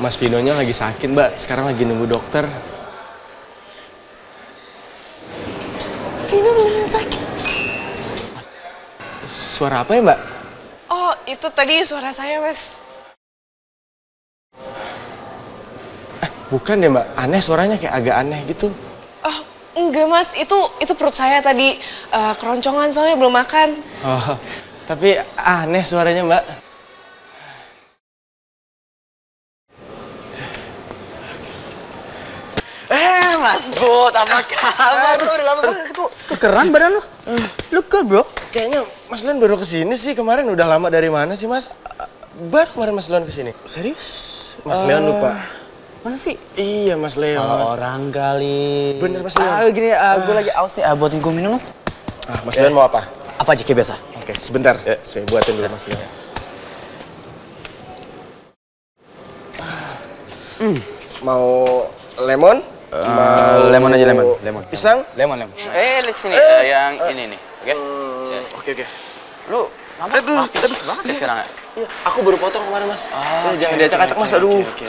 Mas Vinonya lagi sakit, Mbak. Sekarang lagi nunggu dokter. Vino beneran sakit? Suara apa ya, Mbak? Oh, itu tadi suara saya, Mas. Bukan deh, Mbak. Aneh suaranya, kayak agak aneh gitu. Oh, enggak, Mas. Itu perut saya tadi keroncongan soalnya belum makan. Oh, tapi aneh suaranya, Mbak. Mas Bot, apa kabar? Lu udah lama banget ketemu. Kekeran badan lu. Lu good, bro. Kayaknya Mas Leon baru kesini sih. Kemarin udah lama dari mana sih, Mas? Baru kemarin Mas Leon kesini. Serius? Mas Leon lupa. Masa sih? Iya, Mas Leon. Salah orang kali. Bener, Mas Leon. Gini, gue lagi aus nih. Buatin gue minum. Mas Leon mau apa? Apa aja kayak biasa? Oke, sebentar. Saya buatin dulu, Mas Leon. Mau lemon? Lemon aja, lemon. Pisang? Lemon. Lihat sini, yang ini nih, oke? Oke. Lu lama banget ya sekarang ya? Iya, aku baru potong kemarin, Mas. Jangan diacak-acak, Mas. Aduh. Oke.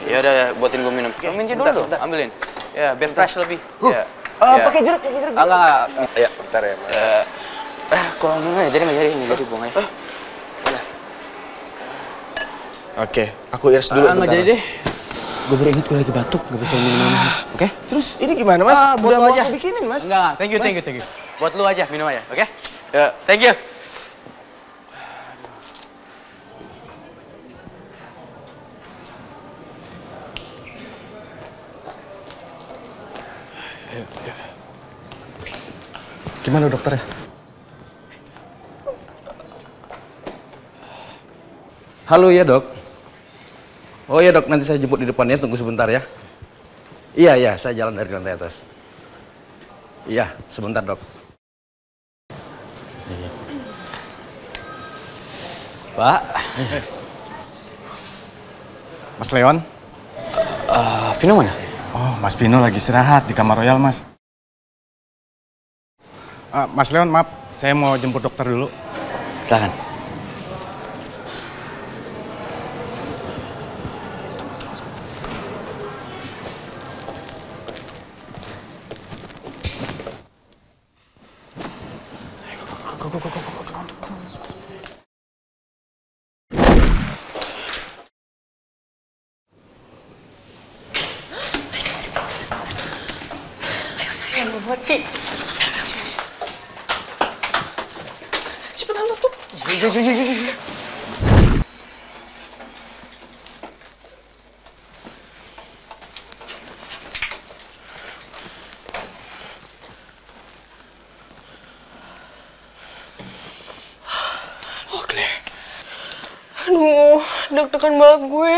Ya udah, buatin gue minum. Minum dulu dong, ambilin. Ya, biar fresh lebih. Ya. Pakai jeruk. Enggak. Ya, bentar ya, Mas. Kurang nggak jadi buang aja. Oke, aku iris dulu. Nggak jadi deh. Gue baru inget gue lagi batuk, gak bisa minum Mas. Oke? Terus ini gimana, Mas? Buat Udah lu mau aja. aku bikinin, Mas. Enggak, thank you. Buat lu aja, minum aja, oke? Ya, thank you. Gimana dokter ya? Halo ya dok. Oh ya dok, nanti saya jemput di depannya, tunggu sebentar ya. Iya, saya jalan dari lantai atas. Iya, sebentar dok. Pak. Mas Leon? Vino mana? Oh, Mas Vino lagi istirahat di kamar royal, Mas. Mas Leon, maaf, saya mau jemput dokter dulu. Silakan. Buat sih. Cepetan tutup. Oh, Claire. Aduh, deg-degan banget gue.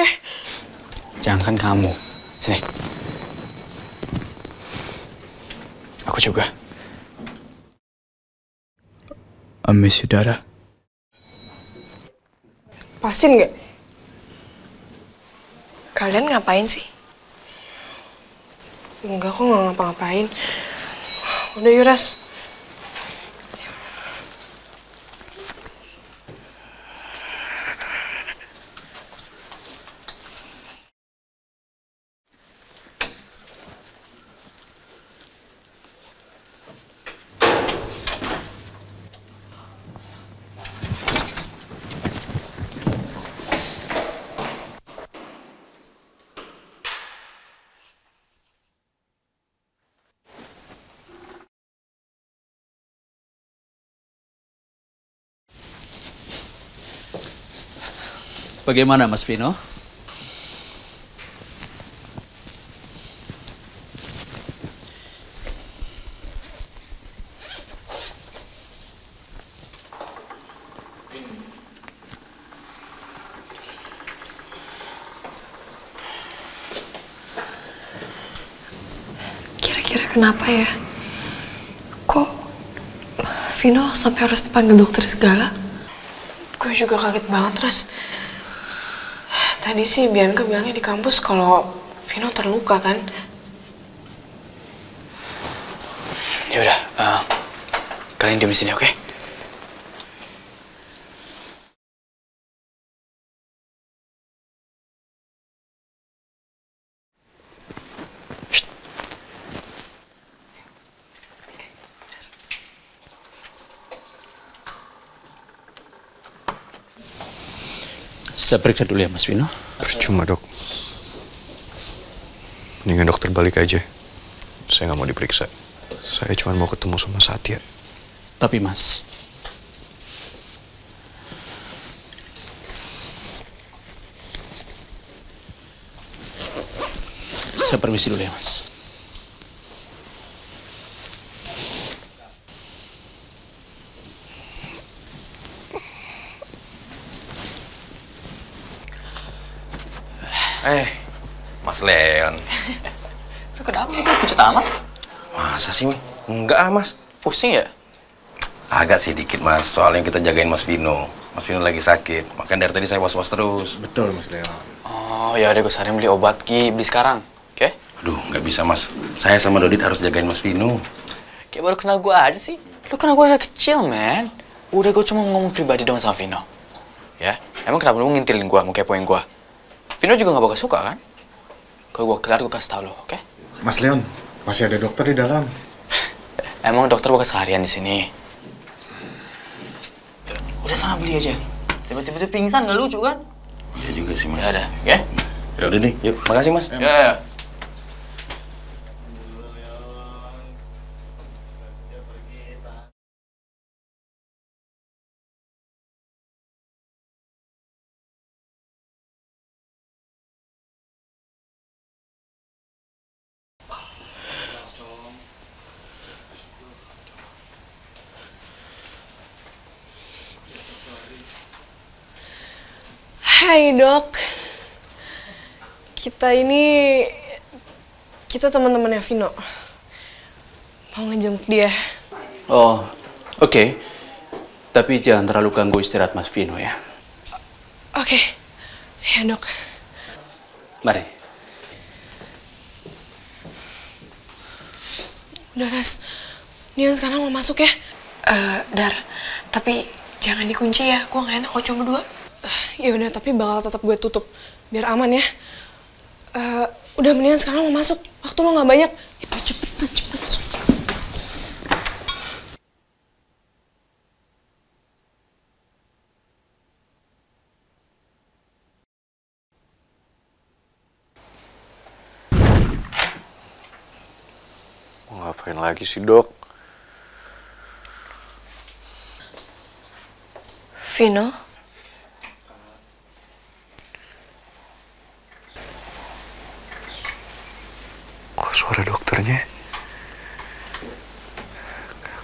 Jangankan kamu. Sini. Aku juga. I miss you, Dara. Pasin nggak? Kalian ngapain sih? Enggak, kok nggak ngapa-ngapain. Udah, Yuras. Bagaimana Mas Vino? Kira-kira kenapa ya? Kok Vino sampai harus dipanggil dokter segala? Gue juga kaget banget, Ras. Tadi sih Bianca bilangnya di kampus kalau Vino terluka kan. Ya udah, kalian diam di sini, oke? Saya periksa dulu ya, Mas Vino. Percuma, Dok. Mendingan dokter balik aja. Saya nggak mau diperiksa. Saya cuma mau ketemu sama Satya. Tapi, Mas, saya permisi dulu ya, Mas. Mas Leon. Lu kenapa kok pucat amat? Masa sih, enggak Mas. Pusing ya? Agak sih dikit, Mas. Soalnya kita jagain Mas Vino. Mas Vino lagi sakit. Makanya dari tadi saya was-was terus. Betul, Mas Leon. Oh, ya udah gue seharian beli obat, Ki. Beli sekarang, oke? Aduh, nggak bisa, Mas. Saya sama Dodit harus jagain Mas Vino. Kayak baru kenal gue aja sih. Lu kenal gue dari kecil, man. Udah gue cuma ngomong pribadi dong sama Vino. Ya? Emang kenapa lu ngintilin gue, mau kepoin gue? Vino juga nggak bakal suka, kan? Kalau gue kelar, gue kasih tau lo, oke? Mas Leon, masih ada dokter di dalam. Emang dokter bakal seharian di sini. Udah sana beli aja. Tiba-tiba dia pingsan, nggak lucu kan? Iya juga sih, Mas. Ya udah, ya? Ya udah deh, yuk. Makasih, Mas. Ya. Hai dok, kita teman-temannya Vino, mau ngejenguk dia. Oh, oke. Tapi jangan terlalu ganggu istirahat Mas Vino ya. Oke, ya dok. Mari. Udah Ras, Nian sekarang mau masuk ya? Dar, tapi jangan dikunci ya, gue gak enak kalau cuma berdua. Ya udah, tapi bakal tetap gue tutup biar aman ya. Udah mendingan sekarang mau masuk, waktu lo nggak banyak. Cepetan masuk. Mau ngapain lagi sih, Dok? Vino, Kok suara dokternya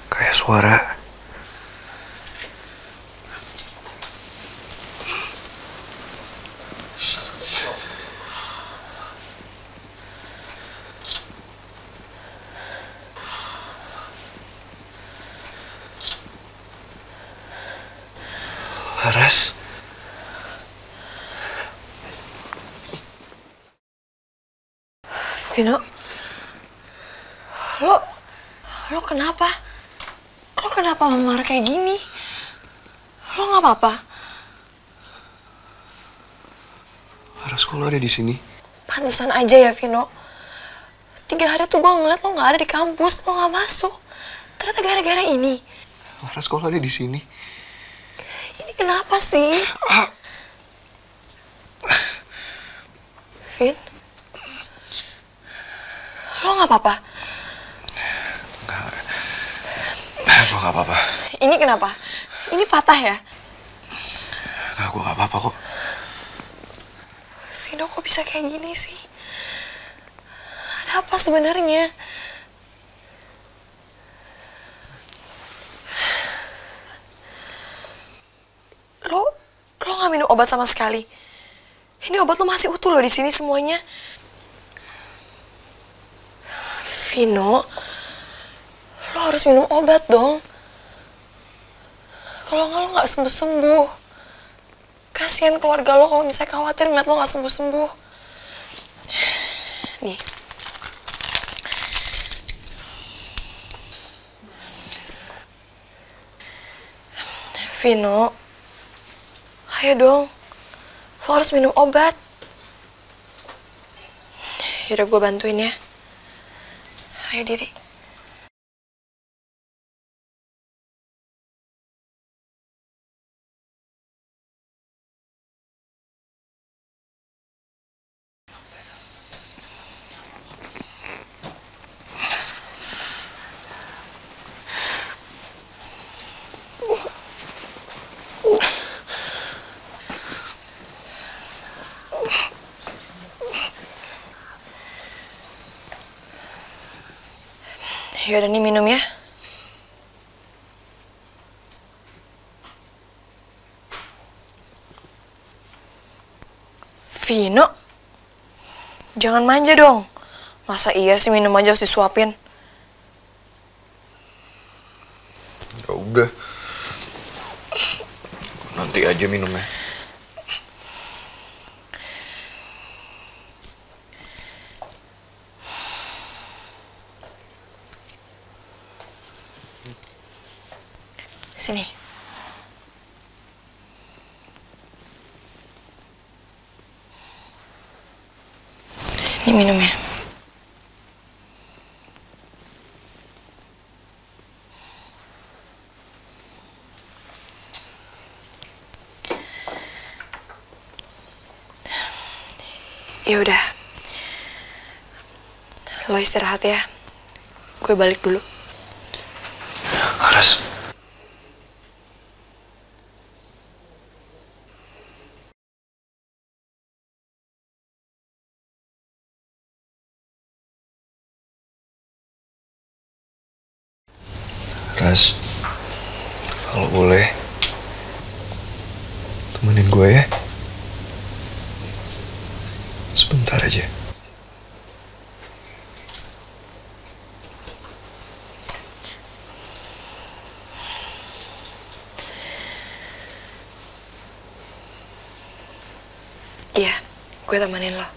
kayak suara Laras. Vino, lo kenapa? Lo kenapa marah kayak gini? Lo nggak apa-apa? Laras, kok lo ada di sini? Pantesan aja ya Vino. 3 hari tuh gue ngeliat lo nggak ada di kampus, lo nggak masuk. Ternyata gara-gara ini. Laras, kok lo ada di sini? Ini kenapa sih? Vin, lo nggak apa-apa? Gue gak apa-apa. Ini kenapa? Ini patah ya? Nggak, gue gak apa-apa kok. Vino kok bisa kayak gini sih? Ada apa sebenarnya? Lo nggak minum obat sama sekali. Ini obat lo masih utuh loh di sini semuanya. Vino, lo harus minum obat dong. Kalau nggak lo nggak sembuh-sembuh. Kasihan keluarga lo kalau misalnya khawatir ngeliat lo nggak sembuh-sembuh. Nih. Vino, ayo dong. Lo harus minum obat. Yaudah gue bantuin ya. Ayo diri. Yaudah nih minum ya. Vino, jangan manja dong. Masa iya sih minum aja harus disuapin? Ya udah. Nanti aja minumnya. Sini. Ini minumnya. Ya udah. Lo istirahat ya. Gue balik dulu. Laras. Ras, kalau boleh, temenin gue ya. Sebentar aja. Iya, gue temenin lo.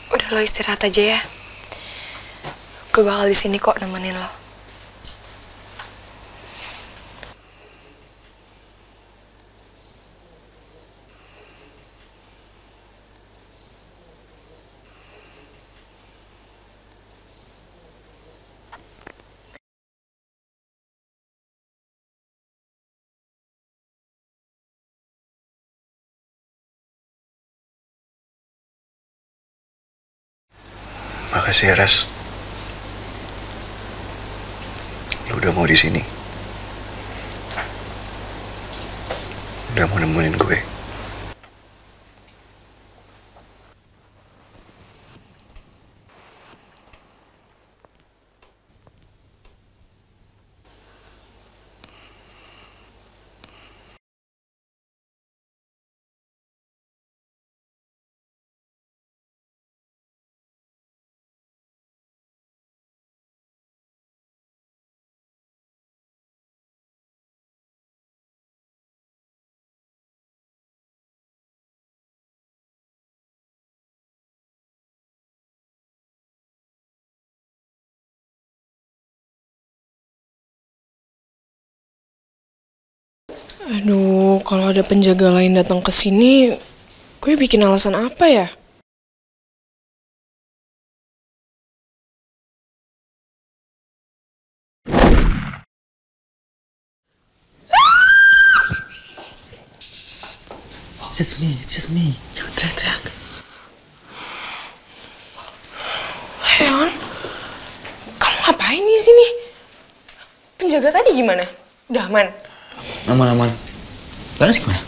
Udah lo istirahat aja ya. Gue bakal di sini kok nemenin lo. Makasih ya, Ras. Lu udah mau di sini. Udah mau nemenin gue. Aduh, kalau ada penjaga lain datang ke sini, gue bikin alasan apa ya? It's just me. Jangan teriak-teriak. Leon, kamu ngapain di sini? Penjaga tadi gimana? Udah aman? Aman. Laras gimana?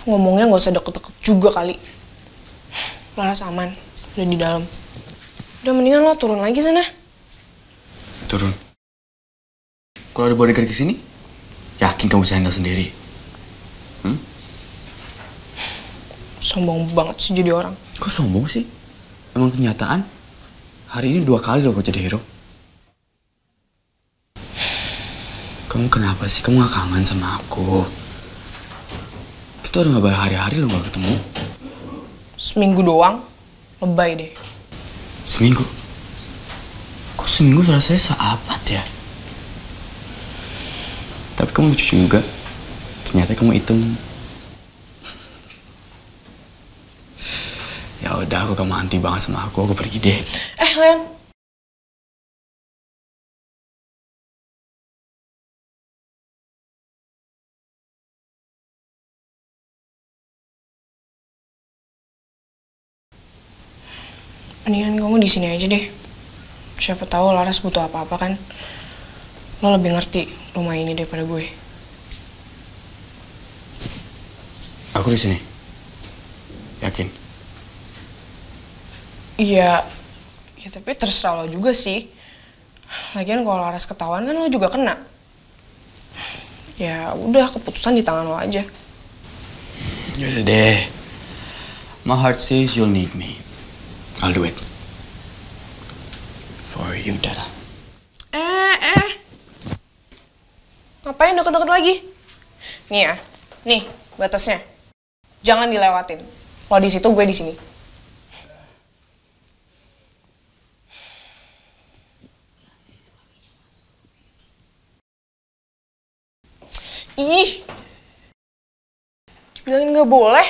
Ngomongnya nggak usah deket-deket juga kali. Laras aman, udah di dalam. Udah mendingan lo turun lagi sana. Turun. Kalau ada bodyguard kesini, yakin kamu bisa handle sendiri? Sombong banget sih jadi orang. Kok sombong sih? Emang kenyataan, hari ini 2 kali loh gue jadi hero. Kamu kenapa sih? Kamu gak kangen sama aku? Kita udah gak berhari-hari lo gak ketemu. Seminggu doang, lebay deh. Seminggu? Kok seminggu rasanya seabad ya? kamu lucu juga. Ternyata kamu hitung. Ya udah, aku kamu anti banget sama aku pergi deh. Leon. Mendingan kamu di sini aja deh. Siapa tahu Laras butuh apa-apa kan. Lo lebih ngerti rumah ini daripada gue. Aku di sini. Yakin? Iya, ya tapi terserah lo juga sih. Lagian kalau Laras ketahuan kan lo juga kena. Ya udah, keputusan di tangan lo aja. Yaudah deh. My heart says you'll need me. I'll do it. For you, Dara. Ngapain deket-deket lagi? Nih ya, nih batasnya. Jangan dilewatin. Lo di situ, gue di sini. Ih, bilangin nggak boleh.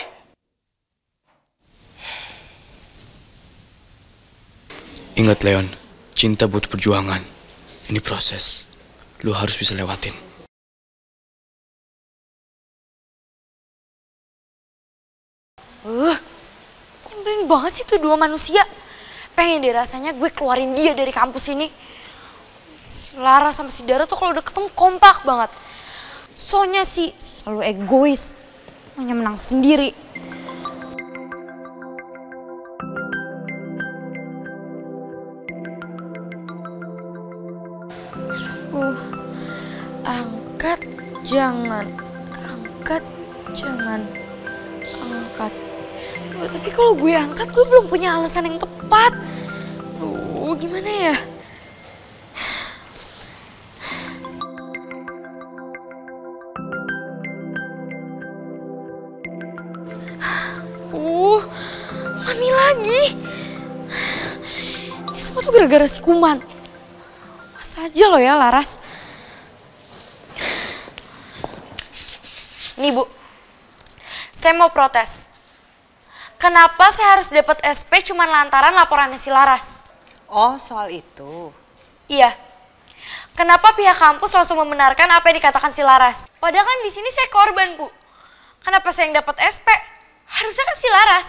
Ingat Leon, cinta butuh perjuangan. Ini proses. Lu harus bisa lewatin. Nyebelin banget sih tuh dua manusia. Pengen deh rasanya gue keluarin dia dari kampus ini. Si Laras sama si Dara tuh kalau udah ketemu kompak banget. Soalnya sih selalu egois. Hanya menang sendiri. Angkat, jangan. Angkat, jangan. Angkat. Tapi kalau gue angkat, gue belum punya alasan yang tepat. Gimana ya? Mami lagi. Ini semua tuh gara-gara si Kuman. Masa aja lo ya, Laras. Nih, Bu. Saya mau protes. Kenapa saya harus dapat SP cuma lantaran laporannya si Laras? Oh, soal itu. Iya. Kenapa pihak kampus langsung membenarkan apa yang dikatakan si Laras? Padahal kan di sini saya korban, Bu. Kenapa saya yang dapat SP? Harusnya kan si Laras.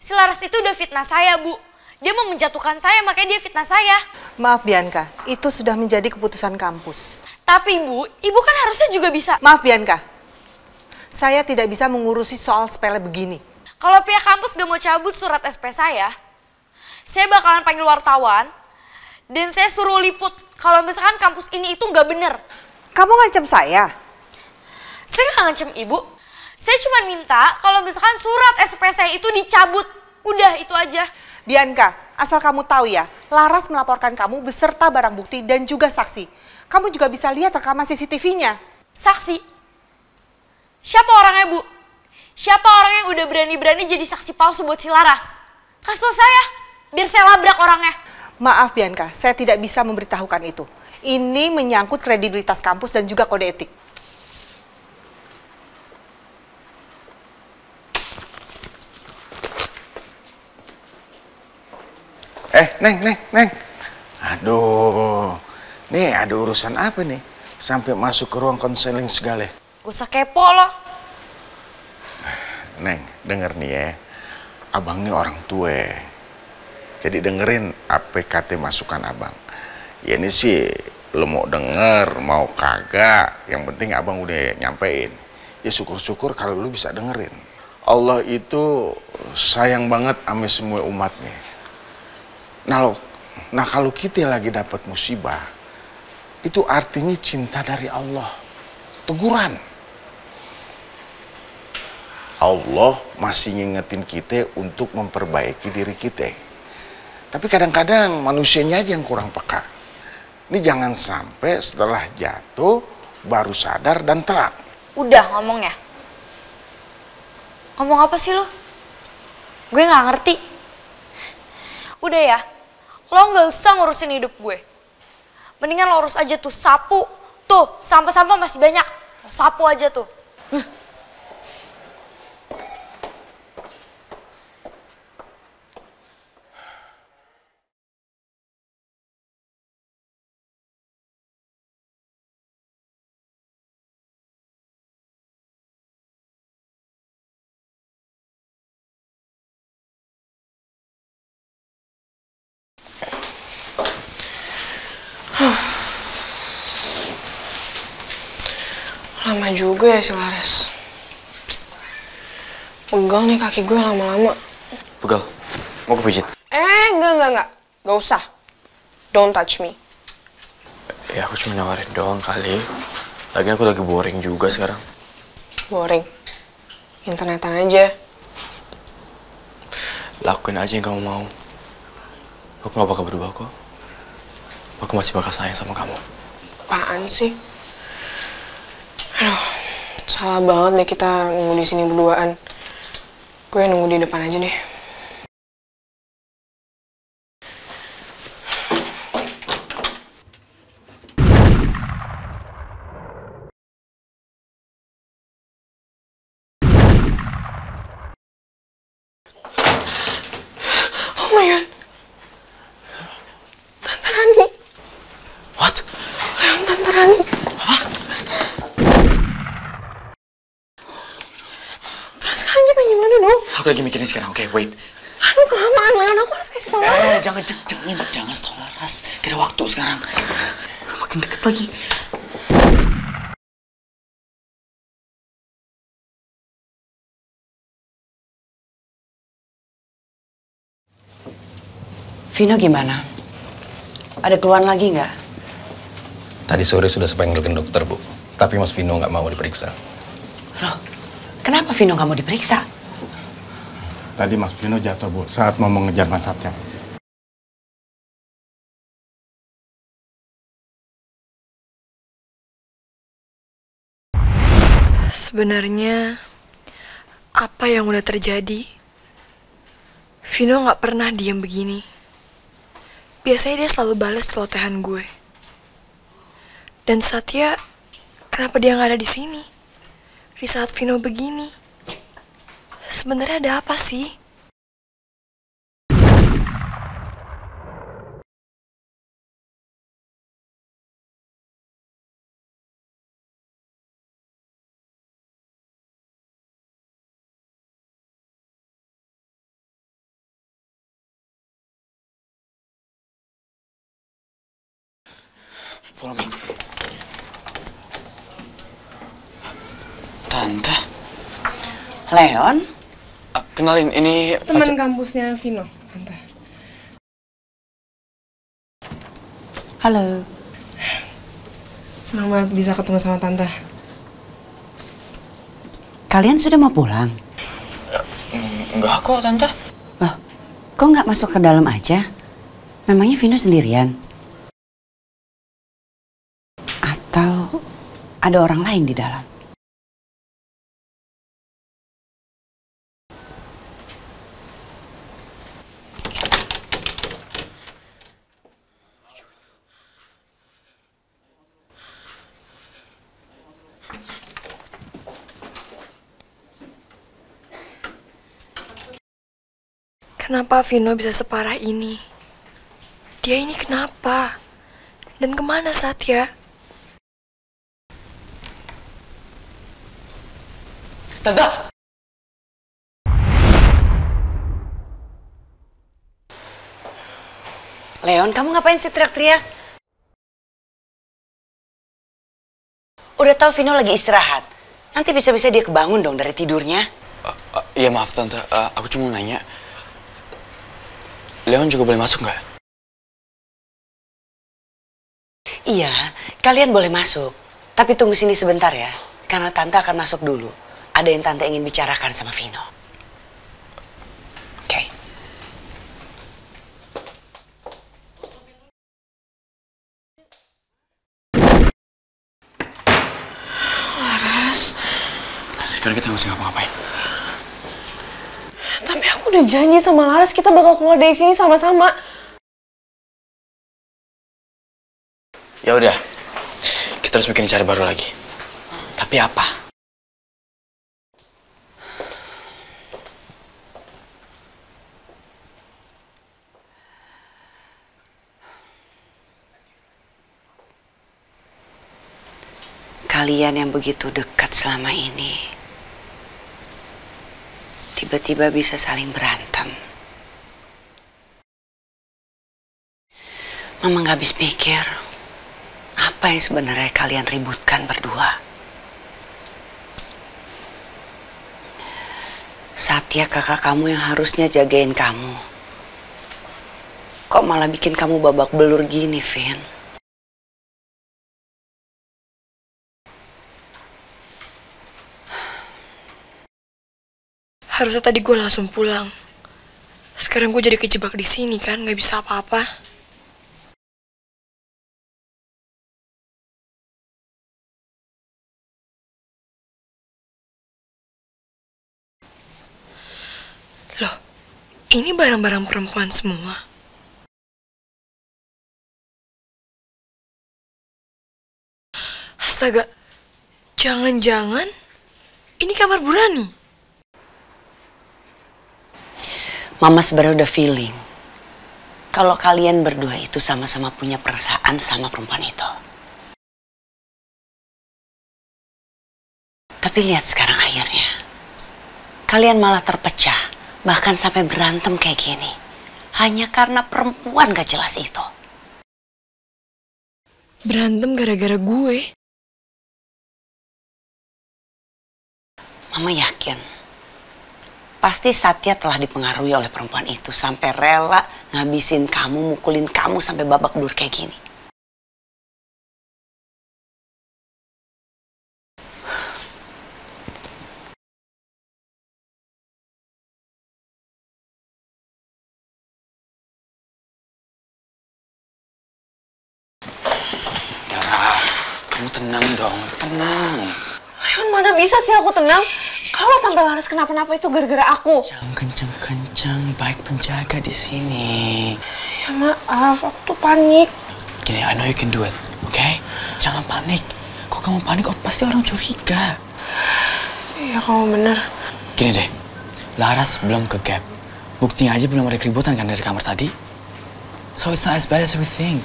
Si Laras itu udah fitnah saya, Bu. Dia mau menjatuhkan saya, makanya dia fitnah saya. Maaf Bianca, itu sudah menjadi keputusan kampus. Tapi Bu, Ibu kan harusnya juga bisa. Maaf Bianca, saya tidak bisa mengurusi soal sepele begini. Kalau pihak kampus gak mau cabut surat SP saya bakalan panggil wartawan dan saya suruh liput kalau misalkan kampus ini itu gak bener. Kamu ngancam saya? Saya gak ngancam Ibu. Saya cuma minta kalau misalkan surat SP saya itu dicabut. Udah, itu aja. Bianca, asal kamu tahu ya, Laras melaporkan kamu beserta barang bukti dan juga saksi. Kamu juga bisa lihat rekaman CCTV-nya. Saksi? Siapa orangnya, Bu? Siapa orang yang udah berani-berani jadi saksi palsu buat si Laras? Kasih tau saya, biar saya labrak orangnya. Maaf Bianca, saya tidak bisa memberitahukan itu. Ini menyangkut kredibilitas kampus dan juga kode etik. Neng. Aduh, nih ada urusan apa nih? Sampai masuk ke ruang konseling segala. Gak usah kepo loh. Neng, denger nih ya. Abang nih orang tua. Jadi dengerin apa kata masukan abang. Ya ini sih, lo mau denger, mau kagak. Yang penting abang udah nyampein. Ya syukur-syukur kalau lo bisa dengerin. Allah itu sayang banget sama semua umatnya. Nah kalau kita lagi dapat musibah, itu artinya cinta dari Allah. Teguran. Allah masih ngingetin kita untuk memperbaiki diri kita. Tapi kadang-kadang manusianya aja yang kurang peka. Ini jangan sampai setelah jatuh baru sadar dan telat. Udah ngomongnya. Ngomong apa sih lo? Gue gak ngerti. Udah ya, lo gak usah ngurusin hidup gue. Mendingan lo urus aja tuh sapu, Tuh, sampah-sampah masih banyak. Sapu aja tuh. Lama juga ya si Laras. Pegal nih kaki gue lama-lama. Pegal, mau kepijit? Enggak. Gak usah. Don't touch me. Ya aku cuma nawarin doang kali. Lagian aku lagi boring juga sekarang. Boring. Internetan aja. Lakuin aja yang kamu mau. Aku gak bakal berubah kok. Aku masih bakal sayang sama kamu. Apaan sih? Aduh, salah banget deh kita nunggu di sini berduaan. Gue nunggu di depan aja deh. Oh my god. Tante Rani. What? Leon, Tante Rani. Apa? Terus sekarang kita gimana dong? Aku lagi mikirin sekarang, oke, wait. Aduh, kelamaan Leon, aku harus kasih tau Laras. Jangan stop Laras. Gak ada waktu sekarang. Makin deket lagi. Vino gimana? Ada keluhan lagi nggak? Tadi sore sudah saya panggilkan dokter, Bu. Tapi Mas Vino nggak mau diperiksa. Loh, kenapa Vino nggak mau diperiksa? Tadi Mas Vino jatuh, Bu, saat mau mengejar Mas Satya. Sebenarnya, apa yang udah terjadi? Vino nggak pernah diam begini. Biasanya dia selalu balas celotehan gue. Dan Satya, kenapa dia nggak ada di sini? Di saat Vino begini. Sebenarnya ada apa sih? Follow me. Tante. Leon? Kenalin, ini Teman kampusnya Vino, Tante. Halo. Senang banget bisa ketemu sama Tante. Kalian sudah mau pulang? Enggak kok, Tante. Loh, kok nggak masuk ke dalam aja? Memangnya Vino sendirian? Atau ada orang lain di dalam? Kenapa Vino bisa separah ini? Dia ini kenapa? Dan kemana Satya? Tante! Leon, kamu ngapain sih teriak-teriak? Udah tahu Vino lagi istirahat. Nanti bisa-bisa dia kebangun dong dari tidurnya. Iya maaf Tante, aku cuma mau nanya. Leon juga boleh masuk nggak? Iya, kalian boleh masuk. Tapi tunggu sini sebentar ya. Karena Tante akan masuk dulu. Ada yang Tante ingin bicarakan sama Vino. Oke. Laras. Sekarang kita masih ngapa-ngapain. Tapi aku udah janji sama Laras kita bakal keluar dari sini sama-sama. Ya udah, kita Kita harus bikin cara baru lagi. Tapi apa? Kalian yang begitu dekat selama ini, tiba-tiba bisa saling berantem. Mama gak habis pikir, apa yang sebenarnya kalian ributkan berdua. Satya kakak kamu yang harusnya jagain kamu, kok malah bikin kamu babak belur gini, Vin? Harusnya tadi gue langsung pulang. Sekarang gue jadi kejebak di sini kan, nggak bisa apa-apa. Loh, ini barang-barang perempuan semua. Astaga, jangan-jangan ini kamar Bu Rani. Mama sebenarnya udah feeling kalau kalian berdua itu sama-sama punya perasaan sama perempuan itu. Tapi lihat sekarang akhirnya, kalian malah terpecah, bahkan sampai berantem kayak gini, hanya karena perempuan gak jelas itu. Berantem gara-gara gue? Mama yakin pasti Satya telah dipengaruhi oleh perempuan itu sampai rela ngabisin kamu, mukulin kamu sampai babak belur kayak gini. Dara, kamu tenang dong, tenang. Leon, mana bisa sih aku tenang? Kalau sampai Laras kenapa-napa itu gara-gara aku. Jangan kencang-kencang, baik penjaga di sini. Ya maaf, aku tuh panik. Gini, I know you can do it, oke? Jangan panik. Kok kamu panik, pasti orang curiga. Iya, kamu bener. Gini deh, Laras belum ke gap. Buktinya aja belum ada keributan kan dari kamar tadi. So it's not as bad as we think.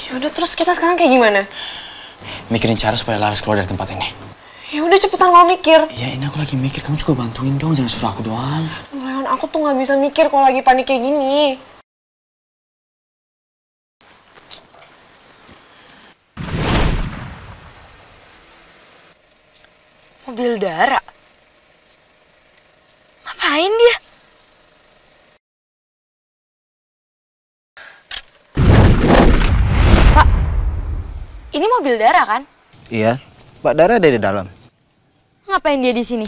Yaudah, terus kita sekarang kayak gimana? Mikirin cara supaya Laras keluar dari tempat ini. Ya udah, cepetan kalau mikir. Ya ini aku lagi mikir, kamu juga bantuin dong, jangan suruh aku doang. Leon, aku tuh nggak bisa mikir kalau lagi panik kayak gini. Mobil Dara? Ngapain dia? Pak, ini mobil Dara kan? Iya, Pak Dara ada di dalam. Ngapain dia di sini?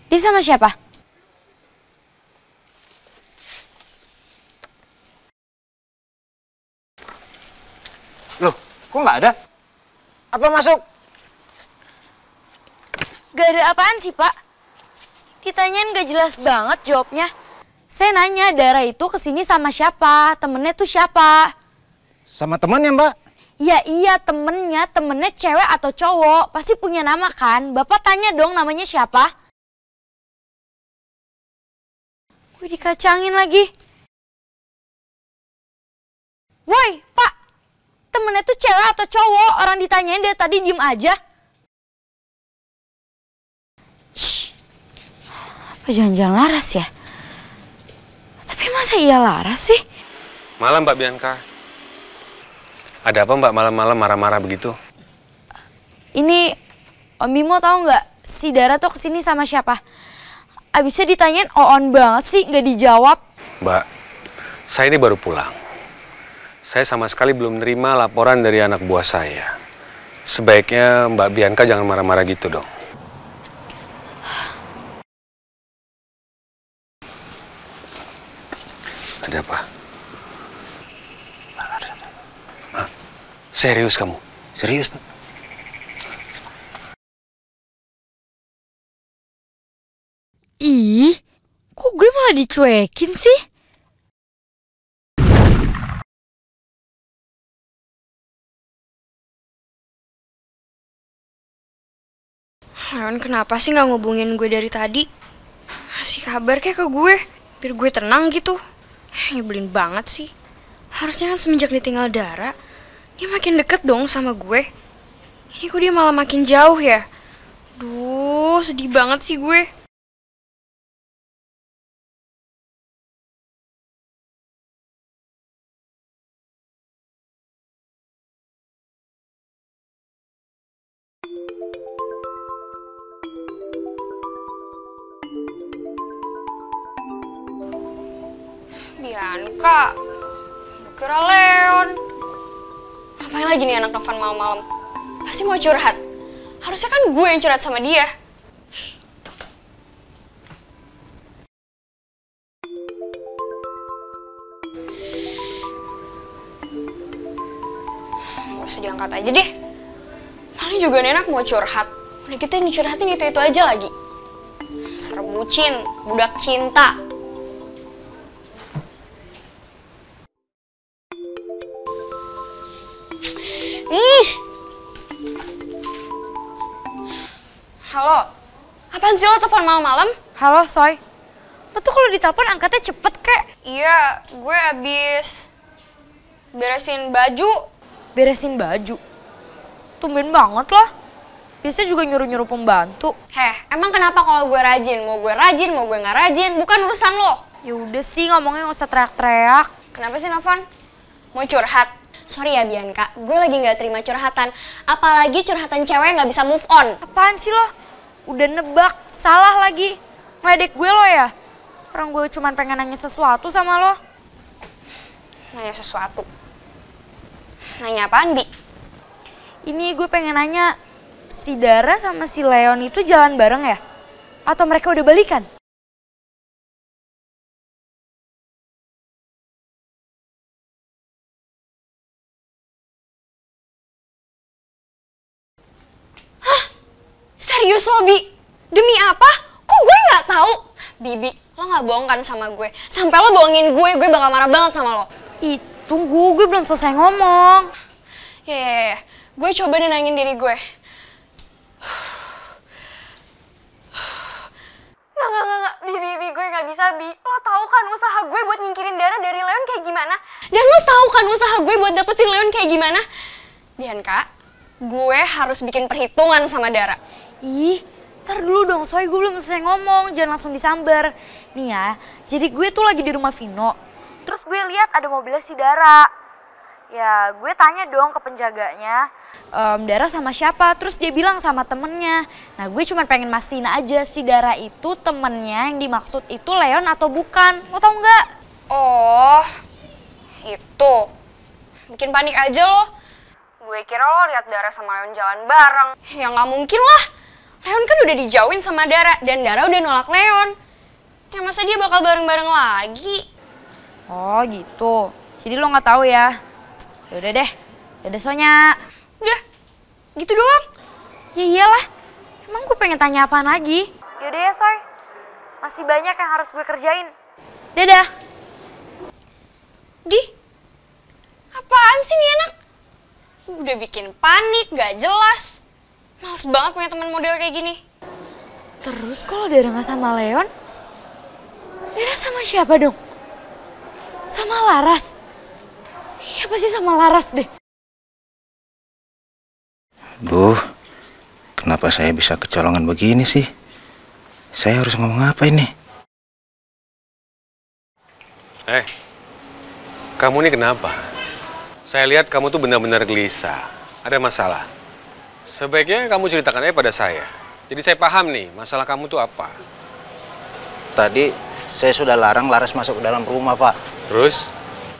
Dia sama siapa? Loh, kok nggak ada? Apa masuk? Gak ada apaan sih, Pak? Ditanyain gak jelas banget jawabnya. Saya nanya, Dara itu kesini sama siapa? Temennya tuh siapa? Sama teman ya, Mbak? Ya iya, temennya cewek atau cowok. Pasti punya nama kan? Bapak tanya dong namanya siapa? Gue dikacangin lagi. Woi, Pak! Temennya tuh cewek atau cowok? Orang ditanyain dari tadi diem aja. Shh. Apa jangan-jangan Laras ya? Tapi masa iya Laras sih? Malam Mbak Bianca. Ada apa Mbak malam-malam marah-marah begitu? Ini Om Bimo tahu nggak si Dara tuh kesini sama siapa? Abisnya ditanyain on banget sih, nggak dijawab. Mbak, saya ini baru pulang. Saya sama sekali belum menerima laporan dari anak buah saya. Sebaiknya Mbak Bianca jangan marah-marah gitu dong. Ada apa? Hah? Serius kamu? Serius, Pak? Ih, kok gue malah dicuekin sih? Leon kenapa sih nggak ngubungin gue dari tadi? Kasih kabar kayak ke gue, biar gue tenang gitu. Nyebelin banget sih. Harusnya kan semenjak ditinggal Dara, dia makin deket dong sama gue. Ini kok dia malah makin jauh ya? Duh, sedih banget sih gue. Bianca, gue kira Leon. Ngapain lagi nih anak Novan malam-malam? Pasti mau curhat. Harusnya kan gue yang curhat sama dia. Gak usah diangkat aja deh. Malah juga nih anak mau curhat. Udah gitu yang dicurhatin itu aja lagi. Serem bucin, budak cinta. Ih. Halo. Apaan sih lo telepon malam-malam? Halo, Soy. Lo tuh kalau ditelepon angkatnya cepet, kek. Iya, gue abis beresin baju. Beresin baju? Tumben banget lah. Biasanya juga nyuruh-nyuruh pembantu. Heh, emang kenapa kalau gue rajin? Mau gue rajin, mau gue nggak rajin, bukan urusan lo. Ya udah sih, ngomongnya nggak usah teriak-teriak. Kenapa sih, Novan? Mau curhat? Sorry ya, Bianca. Gue lagi nggak terima curhatan. Apalagi curhatan cewek nggak bisa move on. Apaan sih lo? Udah nebak, salah lagi. Ngeledek gue lo ya? Orang gue cuma pengen nanya sesuatu sama lo. Nanya sesuatu? Nanya apaan, Bi? Ini gue pengen nanya, si Dara sama si Leon itu jalan bareng ya? Atau mereka udah balikan? Hah? Serius lo, Bi? Demi apa? Kok gue nggak tahu? Bibi, lo nggak bohong kan sama gue? Sampai lo bohongin gue bakal marah banget sama lo. Ih, tunggu, gue belum selesai ngomong. Ya. Gue coba nenangin diri gue. Nggak. Bi, gue nggak bisa, Bi. Lo tahu kan usaha gue buat nyingkirin Dara dari Leon kayak gimana? Dan lo tahu kan usaha gue buat dapetin Leon kayak gimana? Bianca, gue harus bikin perhitungan sama Dara. Ih, ntar dulu dong, Soy, gue belum selesai ngomong, jangan langsung disamber. Nih ya, jadi gue tuh lagi di rumah Vino. Terus gue lihat ada mobilnya si Dara. Ya, gue tanya dong ke penjaganya, Dara sama siapa? Terus dia bilang sama temennya. Nah, gue cuma pengen mastiin aja si Dara itu temennya yang dimaksud itu Leon atau bukan. Lo tau nggak? Oh, itu. Bikin panik aja lo. Gue kira lo lihat Dara sama Leon jalan bareng. Ya nggak mungkin lah. Leon kan udah dijauhin sama Dara dan Dara udah nolak Leon. Ya masa dia bakal bareng-bareng lagi? Oh gitu. Jadi lo nggak tahu ya? Yaudah deh. Dadah Sonya. Udah. Gitu doang? Ya iyalah. Emang gue pengen tanya apaan lagi? Yaudah ya Soy. Masih banyak yang harus gue kerjain. Dadah. Di? Apaan sih nih anak? Udah bikin panik, gak jelas. Males banget punya teman model kayak gini. Terus kalau Dara gak sama Leon, Dara sama siapa dong? Sama Laras? Iya pasti sama Laras deh. Duh, kenapa saya bisa kecolongan begini sih? Saya harus ngomong apa ini? Kamu ini kenapa? Saya lihat kamu tuh benar-benar gelisah. Ada masalah. Sebaiknya kamu ceritakan aja pada saya. Jadi saya paham nih, masalah kamu tuh apa. Tadi saya sudah larang Laras masuk ke dalam rumah, Pak. Terus?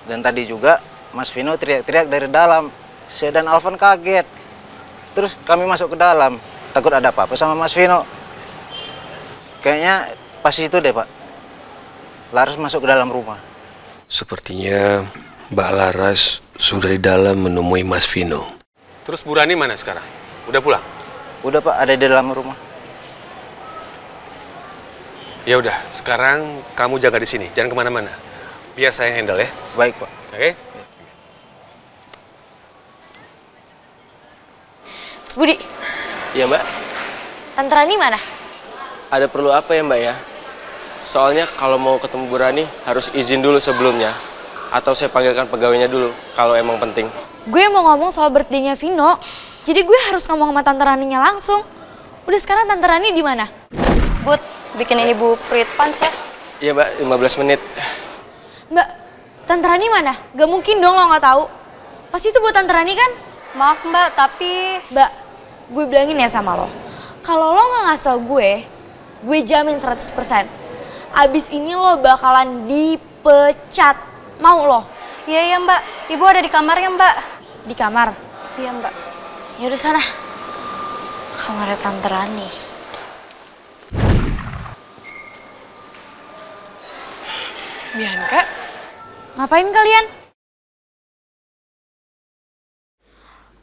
Dan tadi juga Mas Vino teriak-teriak dari dalam. Saya dan Alvan kaget. Terus kami masuk ke dalam. Takut ada apa-apa sama Mas Vino. Kayaknya pas itu deh, Pak. Laras masuk ke dalam rumah. Sepertinya Mbak Laras sudah di dalam menemui Mas Vino. Terus Bu Rani mana sekarang? Udah pulang? Udah Pak, ada di dalam rumah. Ya udah, sekarang kamu jaga di sini, jangan kemana-mana. Biar saya handle ya. Baik Pak. Oke? Mas Budi. Iya Mbak. Tante Rani mana? Ada perlu apa ya Mbak ya? Soalnya kalau mau ketemu Bu Rani harus izin dulu sebelumnya. Atau saya panggilkan pegawainya dulu kalau emang penting. Gue mau ngomong soal birthday-nya Vino. Jadi gue harus ngomong sama Tante Raninya langsung. Udah sekarang Tante Rani di mana? Bud, bikin ini Bu Fruit Punch ya? Iya Mbak, 15 menit. Mbak, Tante Rani mana? Gak mungkin dong lo nggak tahu. Pasti itu buat Tante Rani kan? Maaf Mbak, tapi... Mbak, gue bilangin ya sama lo. Kalau lo nggak ngasih tau gue jamin 100%. Abis ini lo bakalan dipecat. Mau lo? Iya Mbak, Ibu ada di kamarnya Mbak. Di kamar? Iya Mbak. Ya udah sana. Kamarnya Tante Rani. Bianca? Ngapain kalian?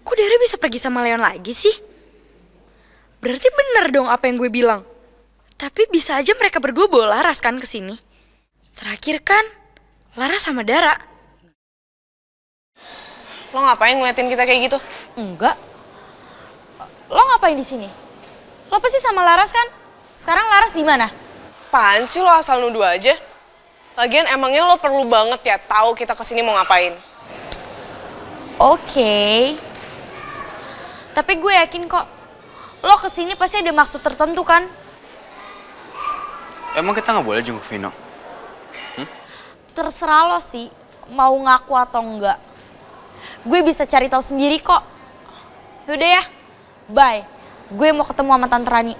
Kok Dara bisa pergi sama Leon lagi sih? Berarti bener dong apa yang gue bilang. Tapi bisa aja mereka berdua bawa Laras kan ke sini. Terakhir kan Laras sama Dara. Lo ngapain ngeliatin kita kayak gitu? Enggak. Lo ngapain di sini? Lo pasti sama Laras kan? Sekarang Laras di mana? Apaan sih lo asal nuduh aja? Lagian emangnya lo perlu banget ya tahu kita kesini mau ngapain? Oke. Tapi gue yakin kok lo kesini pasti ada maksud tertentu kan? Emang kita nggak boleh jenguk Vino? Terserah lo sih mau ngaku atau enggak. Gue bisa cari tahu sendiri kok. Yaudah ya, bye. Gue mau ketemu sama Tante Rani.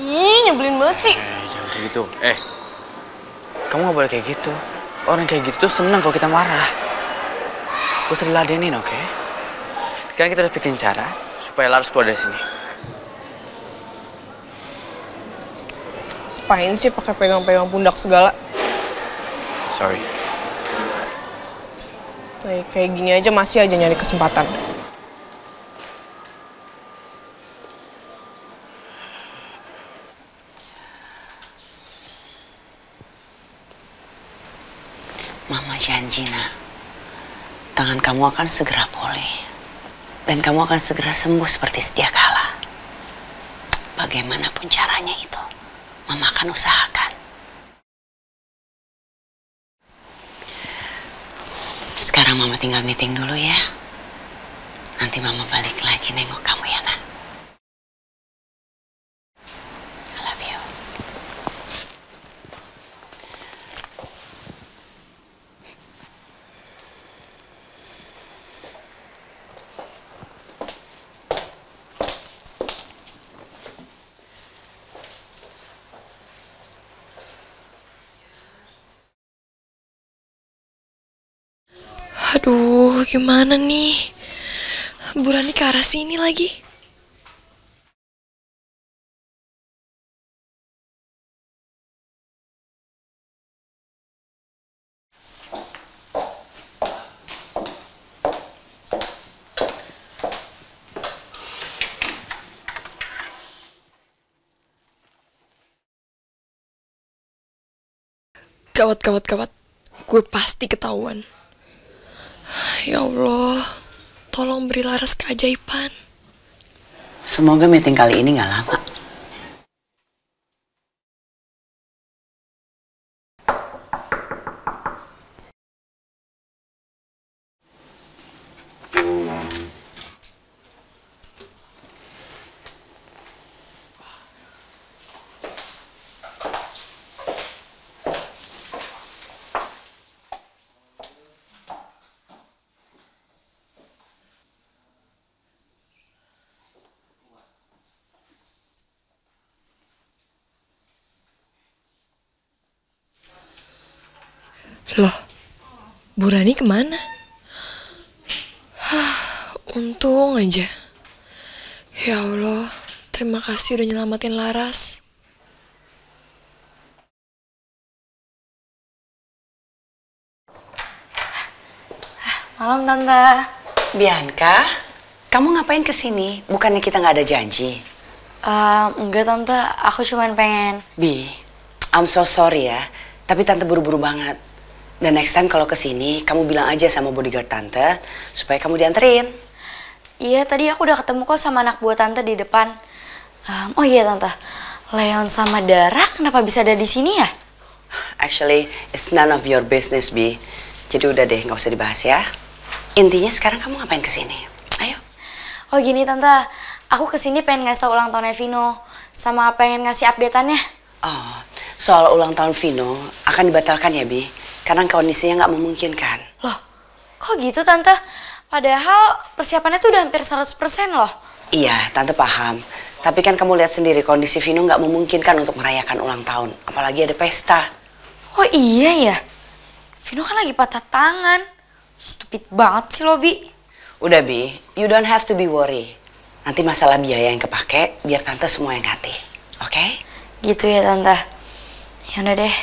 Ih, nyebelin banget sih. Jangan kayak gitu. Kamu nggak boleh kayak gitu. Orang kayak gitu tuh seneng kalau kita marah. Gak usah diladenin, oke? Sekarang kita udah bikin cara supaya Laras keluar dari sini. Apain sih pakai pegang-pegang pundak segala? Sorry. Kayak gini aja masih aja nyari kesempatan. Mama janji nak, tangan kamu akan segera pulih. Dan kamu akan segera sembuh seperti sedia kala. Bagaimanapun caranya itu, Mama akan usahakan. Sekarang Mama tinggal meeting dulu ya. Nanti Mama balik lagi nengok kamu ya nak. I love you. Aduh, gimana nih? Bu Rani ke arah sini lagi. Gawat. Gue pasti ketahuan. Ya Allah, tolong beri Laras keajaiban. Semoga meeting kali ini nggak lama. Loh, Bu Rani kemana? Untung aja. Ya Allah, terima kasih udah nyelamatin Laras. Malam Tante. Bianca, kamu ngapain kesini? Bukannya kita nggak ada janji? Enggak Tante, aku cuman pengen. Bi, I'm so sorry ya, tapi Tante buru-buru banget. Dan next time kalau kesini, kamu bilang aja sama bodyguard Tante supaya kamu dianterin. Iya, tadi aku udah ketemu kok sama anak buah tante di depan. Oh iya tante, Leon sama Dara kenapa bisa ada di sini ya? Actually, it's none of your business, Bi. Jadi udah deh, nggak usah dibahas ya. Intinya sekarang kamu ngapain kesini? Ayo. Oh gini tante, aku kesini pengen ngasih tau ulang tahunnya Vino. Sama pengen ngasih update-annya. Oh, soal ulang tahun Vino akan dibatalkan ya, Bi? Karena kondisinya nggak memungkinkan. Loh, kok gitu tante? Padahal persiapannya tuh udah hampir 100% loh. Iya, Tante paham. Tapi kan kamu lihat sendiri kondisi Vino nggak memungkinkan untuk merayakan ulang tahun. Apalagi ada pesta. Oh iya ya? Vino kan lagi patah tangan. Stupid banget sih lo, Bi. Udah, Bi. You don't have to be worry. Nanti masalah biaya yang kepake, biar Tante semua yang ganti. Oke? Gitu ya, Tante. Ya udah deh.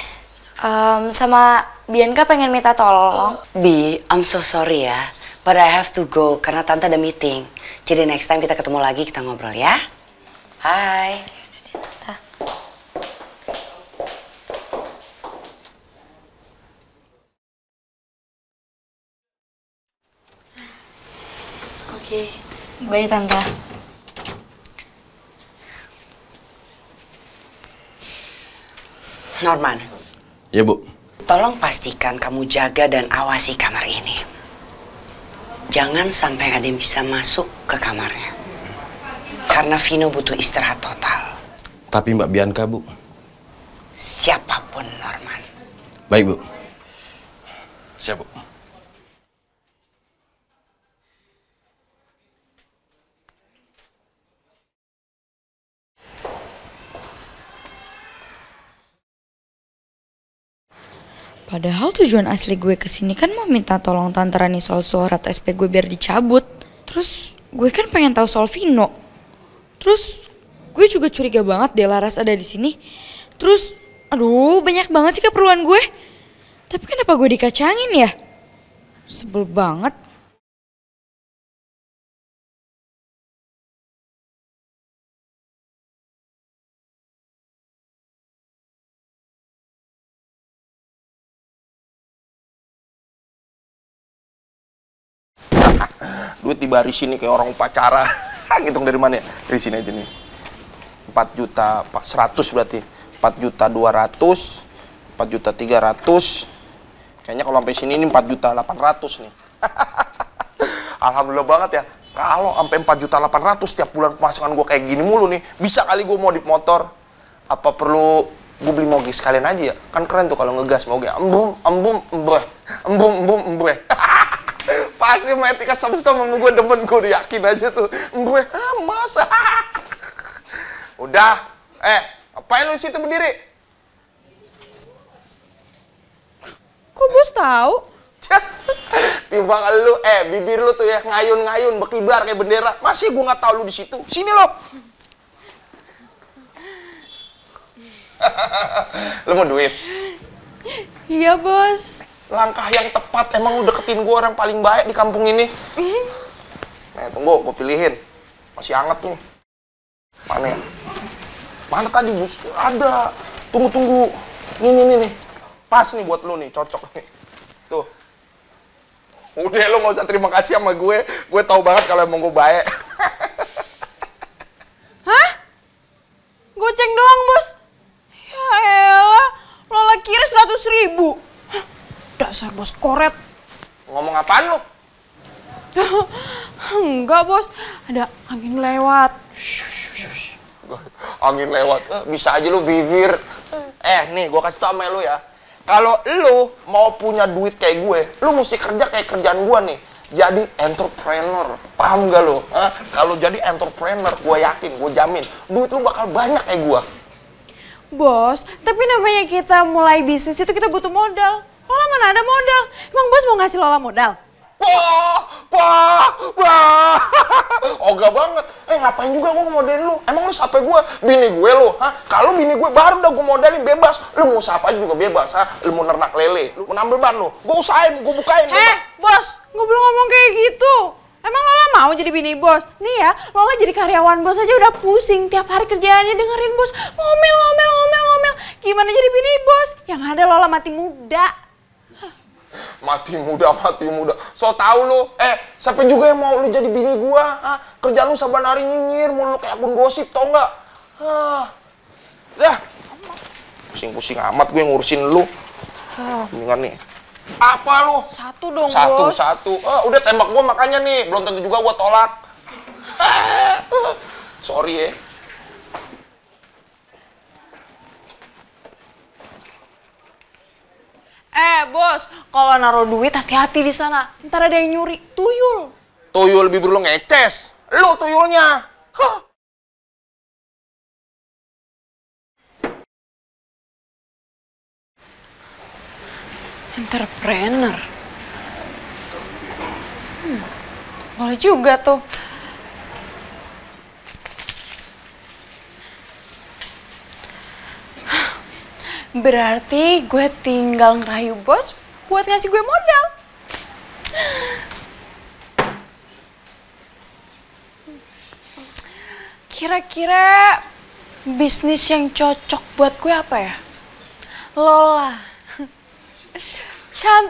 Sama Bianca pengen minta tolong. Bi, I'm so sorry ya. But I have to go karena Tante ada meeting. Jadi next time kita ketemu lagi, kita ngobrol ya. Hai. Oke, bye Tante. Norman. Ya, Bu. Tolong pastikan kamu jaga dan awasi kamar ini. Jangan sampai ada yang bisa masuk ke kamarnya. Karena Vino butuh istirahat total. Tapi Mbak Bianca, Bu. Siapapun, Norman. Baik, Bu. Siap, Bu. Padahal tujuan asli gue kesini kan mau minta tolong Tante Rani soal surat SP gue biar dicabut. Terus gue kan pengen tahu soal Vino. Terus gue juga curiga banget deh Laras ada di sini. Terus, aduh banyak banget sih keperluan gue. Tapi kenapa gue dikacangin ya? Sebel banget. Duit dibaris ini kayak orang upacara. Ngitung dari mana ya? Dari sini aja nih. 4 juta 100 berarti. 4 juta 200, 4 juta 300. Kayaknya kalau sampai sini ini 4 juta 800 nih. Alhamdulillah banget ya. Kalau sampai 4 juta 800 tiap bulan pemasukan gue kayak gini mulu nih, bisa kali gue modif motor. Apa perlu gue beli moge sekalian aja ya? Kan keren tuh kalau ngegas moge. Embum, embum, embreh. Embum, embum, embreh. Pasti mati kesem-sem sama gue, demen gue, yakin aja tuh. Gue, masa? Udah, ngapain lu situ berdiri? Kok bos tahu? Timbang lu, bibir lu tuh ya ngayun-ngayun, berkibar kayak bendera. Masih gue nggak tahu lu di situ. Sini lo. Lu mau duit? Iya bos. Langkah yang tepat, emang lu deketin gue orang paling baik di kampung ini. Nih, tunggu, gue pilihin. Masih hangat nih. Mana ya? Mana tadi, Bus? Ada. Tunggu. Nih. Pas nih buat lu nih, cocok nih. Tuh. Udah, lu gak usah terima kasih sama gue. Gue tahu banget kalau emang gue baik. Hah? Goceng doang, Bos? Ya elah, Lola kira 100.000. Dasar bos koret. Ngomong apaan lu? Enggak bos, ada angin lewat. Angin lewat, bisa aja lu bibir. Nih gue kasih tau sama lu ya. Kalau lu mau punya duit kayak gue, lu mesti kerja kayak kerjaan gue nih. Jadi entrepreneur, paham gak lu? Kalau jadi entrepreneur, gue yakin, gue jamin, duit lu bakal banyak kayak gue. Bos, tapi namanya kita mulai bisnis itu kita butuh modal. Lola mana ada modal? Emang bos mau ngasih Lola modal? Wah, ogah banget. Ngapain juga gue modalin lu? Emang lu siapa gue? Bini gue lu? Kalau bini gue baru udah gue modalin bebas. Lu mau siapa juga bebas, Lu mau nernak lele, lu mau nambel ban lu. Gue usahain, gue bukain. Bos, gue belum ngomong kayak gitu. Emang Lola mau jadi bini bos? Nih ya, Lola jadi karyawan bos aja udah pusing. Tiap hari kerjaannya dengerin bos ngomel. Gimana jadi bini bos? Yang ada Lola mati muda. Mati muda. So tau lu. Siapa juga yang mau lu jadi bini gua? Kerjaan lu saban hari nyinyir, mulu kayak akun gosip, tau nggak? Dah. Pusing-pusing amat gue ngurusin lu. Mendingan nih. Apa lu? Satu dong, Bos. Satu. Udah tembak gua makanya nih. Belum tentu juga gua tolak. Sorry ya. Bos, kalau naruh duit hati-hati di sana. Ntar ada yang nyuri, tuyul. Tuyul bibir lu ngeces. Lu tuyulnya. Entrepreneur. Boleh juga tuh. Berarti gue tinggal ngerayu bos buat ngasih gue modal. Kira-kira bisnis yang cocok buat gue apa ya? Lola. Cantik.